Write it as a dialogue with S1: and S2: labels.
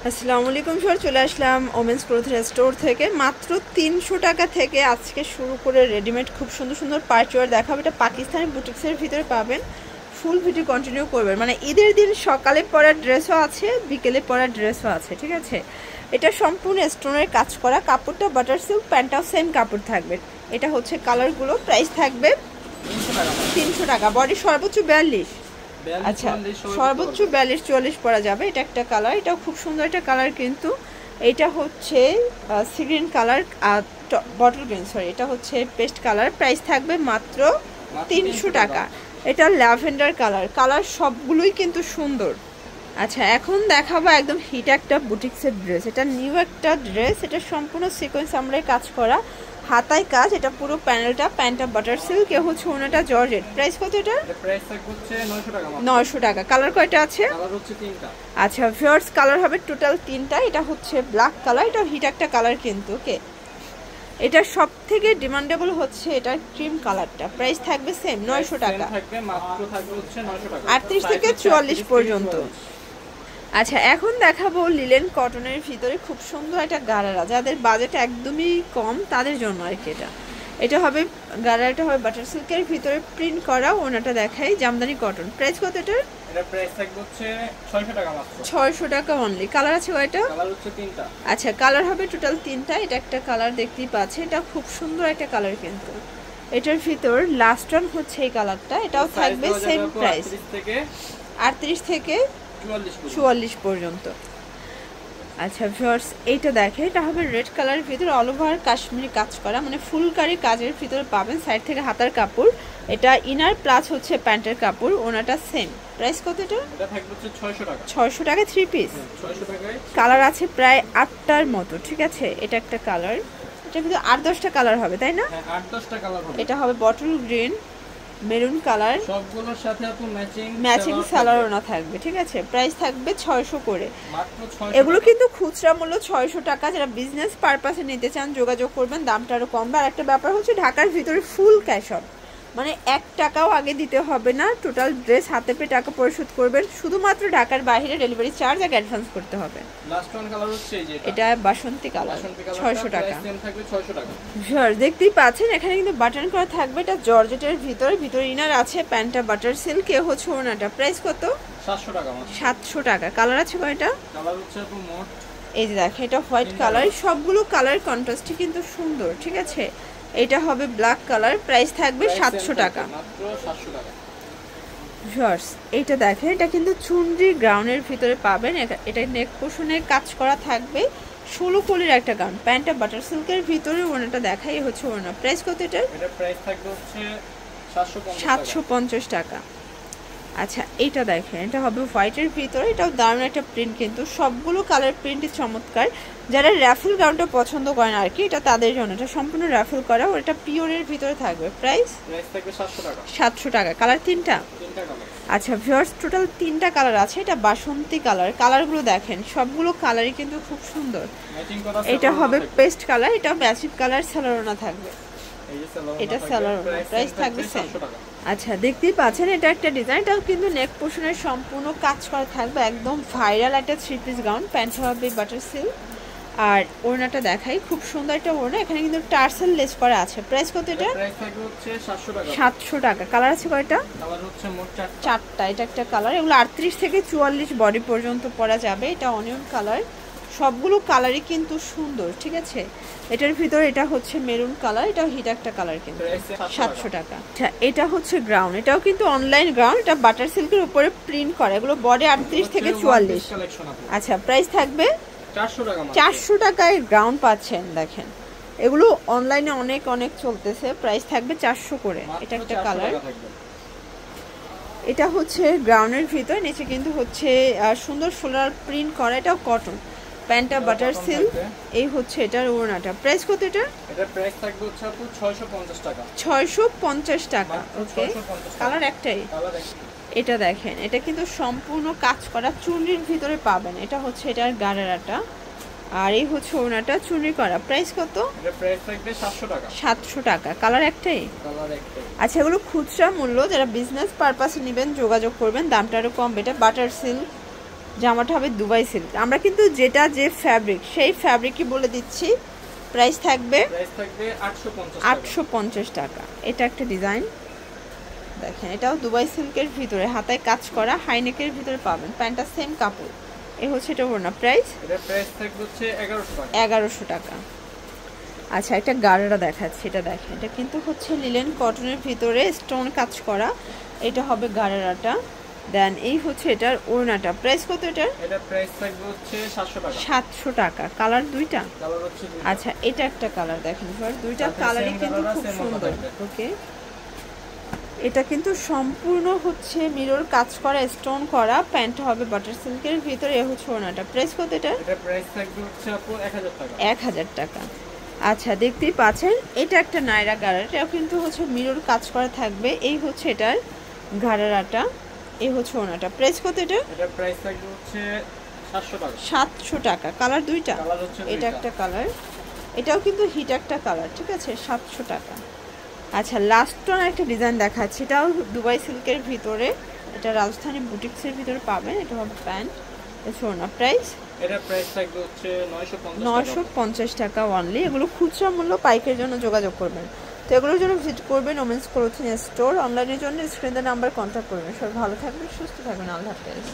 S1: আসসালামু আলাইকুম স্যার, চলে আসলাম ওমেন্স ক্লোথের স্টোর থেকে। মাত্র 300 টাকা থেকে আজকে শুরু করে রেডিমেড খুব সুন্দর সুন্দর পার্টওয়্যার দেখাবো। এটা পাকিস্তানি বুটিক্সের ভিতরে পাবেন। ফুল ভিডিও কন্টিনিউ করবেন, মানে ঈদের দিন সকালে পরার ড্রেসও আছে, বিকেলে পরার ড্রেসও আছে, ঠিক আছে। এটা সম্পূর্ণ স্টোনের কাজ করা, কাপড়টা বাটার সিল্ক, প্যান্টটাও সেম কাপড় থাকবে। এটা হচ্ছে কালারগুলো, প্রাইস থাকবে 300 টাকা। বডি সর্বোচ্চ 42, আচ্ছা সর্বোচ্চ 42-44 পরা যাবে। এটা একটা কালার, এটাও খুব সুন্দর একটা কালার, কিন্তু এটা হচ্ছে sea green colour, bottle green, sorry এটা হচ্ছে পেস্ট কালার। প্রাইস থাকবে মাত্র 300 টাকা। এটা ল্যাভেন্ডার কালার, কালার সবগুলোই কিন্তু সুন্দর। আচ্ছা এখন দেখাবো একদম হিট একটা বুটিক্সের ড্রেস। এটা নিউ একটা ড্রেস, এটা সম্পূর্ণ সিকোয়েন্স আমরাই কাজ করা, হাতায় কাজ। এটা পুরো প্যানেলটা, প্যান্টটা বাটার সিল্ক, এ হচ্ছে ওনাটা জর্জেট। প্রাইস কত? এটা
S2: প্রাইস হচ্ছে 900 টাকা।
S1: 900 টাকা। কালার কয়টা আছে?
S2: কালার হচ্ছে 3টা।
S1: আচ্ছা ভিউয়ার্স, কালার হবে টোটাল 3টা। এটা হচ্ছে ব্ল্যাক কালার, এটা হিট একটা কালার কিন্তু। ওকে, এটা সবথেকে ডিমান্ডেবল হচ্ছে এটা ক্রিম কালারটা। প্রাইস থাকবে সেম 900 টাকা।
S2: থাকবে মাত্র, থাকবে হচ্ছে 900 টাকা,
S1: 38 থেকে 44 পর্যন্ত। আচ্ছা এখন দেখাবো লিলেন কটনের ভিতরে খুব সুন্দর একটা গারারা, যাদের বাজেট একদমই কম তাদের জন্য আর কি। এটা হবে গারারাটা হবে বাটার সিল্কের ভিতরে প্রিন্ট করা। ওনাটা দেখাই জামদানি কটন। প্রাইস কত এটার?
S2: এটা প্রাইস থাকবে হচ্ছে 600 টাকা মাত্র। 600
S1: টাকা অনলি। কালার আছে কয়টা?
S2: কালার হচ্ছে 3টা।
S1: আচ্ছা কালার হবে টোটাল 3টা। এটা একটা কালার দেখতেই পাচ্ছেন, এটা খুব সুন্দর একটা কালার কিন্তু। এটার ভিতর লাস্ট ওয়ান হচ্ছে এই কালারটা, এটাও থাকবে সেম প্রাইস 38 থেকে 44 পর্যন্ত। আচ্ছা ভিউয়ার্স, এইটা দেখে, এটা হবে রেড কালারের ভিতরে অল ওভার কাশ্মীরি কাজ করা, মানে ফুলকারি কাজের ভিতরে পাবেন। সাইড থেকে হাতার কাপড়, এটা ইনার প্লাস হচ্ছে প্যান্টের কাপড়। ওনাটা সেম। প্রাইস কত এটা?
S2: এটা থাকবে হচ্ছে 600 টাকা।
S1: 600 টাকা 3 পিস।
S2: 600 টাকায়
S1: কালার আছে প্রায় 8টার মতো, ঠিক আছে। এটা একটা কালার, এটা কিন্তু 8-10টা কালার হবে তাই না?
S2: হ্যাঁ 8-10টা কালার হবে।
S1: এটা হবে বটল গ্রিন, মেরুন কালার,
S2: সবগুলোর সাথে আপু
S1: ম্যাচিং সালোয়ারও থাকবে, ঠিক আছে। প্রাইস থাকবে 600 করে
S2: মাত্র 600।
S1: এগুলো কিন্তু খুচরা মূল্য 600 টাকা। যারা বিজনেস পারপাসে নিতে চান যোগাযোগ করবেন, দামটা আরো কমবে। আর একটা ব্যাপার হচ্ছে ঢাকার ভিতরে ফুল ক্যাশ অন, মানে 1 টাকাও আগে দিতে হবে না। টোটাল ড্রেস হাতে পেয়ে টাকা পরিশোধ করবেন, শুধুমাত্র ঢাকার বাইরে ডেলিভারি চার্জ আগে অ্যাডভান্স করতে হবে।
S2: লাস্ট ওয়ান কালার হচ্ছে এই যে
S1: এটা বাসন্তী কালার, 600 টাকা।
S2: সেম থাকবে 600 টাকা।
S1: ভিউয়ার দেখতেই পাচ্ছেন এখানে কিন্তু বাটন করা থাকবে। এটা জর্জেটের ভিতরে ইনার আছে, প্যান্টটা বাটার সিল্ক, এ হচ্ছে ওনাটা। প্রাইস কত?
S2: 700 টাকা।
S1: 700 টাকা। কালার আছে কয়টা?
S2: কালার হচ্ছে আপু মোট,
S1: এই যে দেখেন, এটা হোয়াইট কালার, সবগুলো কালার কন্ট্রাস্টই কিন্তু সুন্দর, ঠিক আছে। এটা হবে ব্ল্যাক কালার। প্রাইস থাকবে 700 টাকা
S2: মাত্র 700 টাকা।
S1: ভিউয়ার্স এইটা দেখেন, এটা কিন্তু চুনরি গ্রাউন্ডের ভিতরে পাবেন। এটা নেক পোর্শনে কাজ করা থাকবে, 16 কলির একটা গাউন। প্যান্টটা বাটার সিল্কের ভিতরে, ওনাটা দেখাই হচ্ছে ওনা। প্রাইস কত এটা?
S2: এটা প্রাইস থাকবে হচ্ছে
S1: 750 টাকা। আচ্ছা এইটা দেখেন, এটা হবে হোয়াইটের ভিতরে, এটাও দারুণ একটা প্রিন্ট কিন্তু। সবগুলো কালার প্রিন্টই চমৎকার। যারা র্যাফেল গাউনটা পছন্দ করেন আর কি, এটা তাদের জন্য। এটা সম্পূর্ণ র্যাফেল করা, ওটা পিওরের ভিতরে থাকবে। প্রাইস
S2: থাকবে 700 টাকা।
S1: 700 টাকা। কালার 3টা। আচ্ছা ভিউয়ার্স, টোটাল 3টা কালার আছে। এটা বাসন্তী কালার। কালারগুলো দেখেন, সবগুলো কালারই কিন্তু খুব সুন্দর। এটা হবে পেস্ট কালার, এটা ম্যাচিং কালার, সালোয়ারনা থাকবে। এটা সালোয়ারনা। প্রাইস থাকবে সেম। আচ্ছা দেখতেই পাচ্ছেন, এটা একটা ডিজাইন, এটাও কিন্তু নেক পোর্শনের সম্পূর্ণ কাজ করা থাকবে। একদম ভাইরাল একটা 3 পিস গাউন। প্যান্ট হবে বাটার সিল্ক, আর ওড়নাটা দেখাই, খুব সুন্দর একটা ওড়না। এখানে কিন্তু টার্সেল লেস করা আছে। প্রাইস কত এটা?
S2: প্রাইস থাকবে হচ্ছে 700 টাকা।
S1: 700 টাকা। কালার আছে কয়টা?
S2: কালার হচ্ছে মোট
S1: 4টা। এটা একটা কালার, এগুলো 38 থেকে 44 বডি পর্যন্ত পরা যাবে। এটা অনিয়ন কালার, সবগুলো কালারই কিন্তু সুন্দর, ঠিক আছে। এটার ভিতরে এটা হচ্ছে মেরুন কালার, এটাও হিট একটা কালার কিন্তু। 700 টাকা। আচ্ছা এটা হচ্ছে গ্রাউন্ড, এটাও কিন্তু অনলাইন গ্রাউন্ড, এটা বাটার সিল্কের উপরে প্রিন্ট করা। এগুলো বডি 38 থেকে 44। আচ্ছা প্রাইস থাকবে
S2: 400 টাকা।
S1: 400 টাকায় গ্রাউন্ড পাচ্ছেন। দেখেন এগুলো অনলাইনে অনেক অনেক চলতেছে। প্রাইস থাকবে 400 করে। এটা একটা কালার, এটা হচ্ছে গ্রাউন্ডের ভিতর, নিচে কিন্তু হচ্ছে সুন্দর ফ্লোরাল প্রিন্ট করা। এটাও কটন, প্যান্টটা বাটার সিল্ক, এই হচ্ছে এটার ওড়নাটা। প্রাইস কত এটা?
S2: এটা প্রাইস থাকবে হচ্ছে আপু 650 টাকা।
S1: 650 টাকা। ওকে, কালার একটাই। এটা দেখেন, এটা কিন্তু সম্পূর্ণ কাজ করা চুনরির ভিতরে পাবেন। এটা হচ্ছে এটার গারারাটা, আর এই হচ্ছে ওড়নাটা চুনরি করা। প্রাইস কত?
S2: এটা প্রাইস থাকবে 700 টাকা।
S1: 700 টাকা। কালার একটাই।
S2: কালার একটাই।
S1: আচ্ছা এগুলো খুচরা মূল্য, যারা বিজনেস পারপাসে নেবেন যোগাযোগ করবেন, দামটা আরো কম। এটা বাটার সিল্ক, জামাটা হবে দুবাই সিল্ক। আমরা কিন্তু যেটা যে ফ্যাব্রিক সেই ফ্যাব্রিকই বলে দিচ্ছি। প্রাইস থাকবে 850 টাকা। এটা একটা ডিজাইন দেখেন, এটাও দুবাই সিল্কের ভিতরে হাতায় কাজ করা, হাইনেকের ভিতরে পাবেন। প্যান্টটা সেম কাপড়। এই হচ্ছে এটা ওড়না। প্রাইস
S2: থাকবে হচ্ছে
S1: 1100 টাকা। আচ্ছা, একটা গাড়ারা দেখাচ্ছি, এটা দেখেন, এটা কিন্তু হচ্ছে লিলেন কটনের ভিতরে স্টোন কাজ করা। এটা হবে গাড়ারাটা। দেন এই হচ্ছে এটার ওড়নাটা। প্রাইস কত এটার?
S2: এটা প্রাইস থাকবে হচ্ছে
S1: 700 টাকা। কালার দুইটা?
S2: কালার হচ্ছে দুইটা।
S1: আচ্ছা, এটা একটা কালার দেখেন, দুইটা কালারই কিন্তু খুব সুন্দর। ওকে, এটা কিন্তু সম্পূর্ণ হচ্ছে মিরর কাজ করা, স্টোন করা। প্যান্ট হবে বাটার সিল্কের ভিতরে। এ হচ্ছে ওড়নাটা। প্রাইস কত এটা?
S2: এটা প্রাইস থাকবে হচ্ছে আপু 1000 টাকা।
S1: 1000 টাকা। আচ্ছা, দেখতেই পাচ্ছেন এটা একটা নায়রা গাড়ারা। এটাও কিন্তু হচ্ছে মিরর কাজ করা থাকবে। এই হচ্ছে এটার গাড়ারাটা। এই হচ্ছে ওড়নাটা। প্রাইস কত এটা?
S2: এটা প্রাইস থাকবে হচ্ছে 700 টাকা।
S1: 700 টাকা। কালার দুইটা?
S2: কালার হচ্ছে
S1: এটা একটা কালার, এটাও কিন্তু হিট একটা কালার। ঠিক আছে, 700 টাকা। আচ্ছা, লাস্ট ওয়ান একটা ডিজাইন দেখাচ্ছি, এটাও দুবাই সিল্কের ভিতরে। এটা রাজস্থানী বুটিক্সের ভিতরে পাবেন। এটা হবে প্যান্ট, ওড়না। প্রাইস?
S2: এটা প্রাইস থাকবে হচ্ছে
S1: 950 টাকা অনলি। এগুলো খুচরা মূল্য, পাইকের জন্য যোগাযোগ করবেন। তো এগুলোর জন্য ভিজিট করবেন ওমেন্স ক্লোথিং স্টোর। অনলাইনের জন্য স্ক্রিনের নাম্বার কন্ট্যাক্ট করবেন। সবাই ভালো থাকবেন, সুস্থ থাকবেন। আল্লাহ হাফেজ।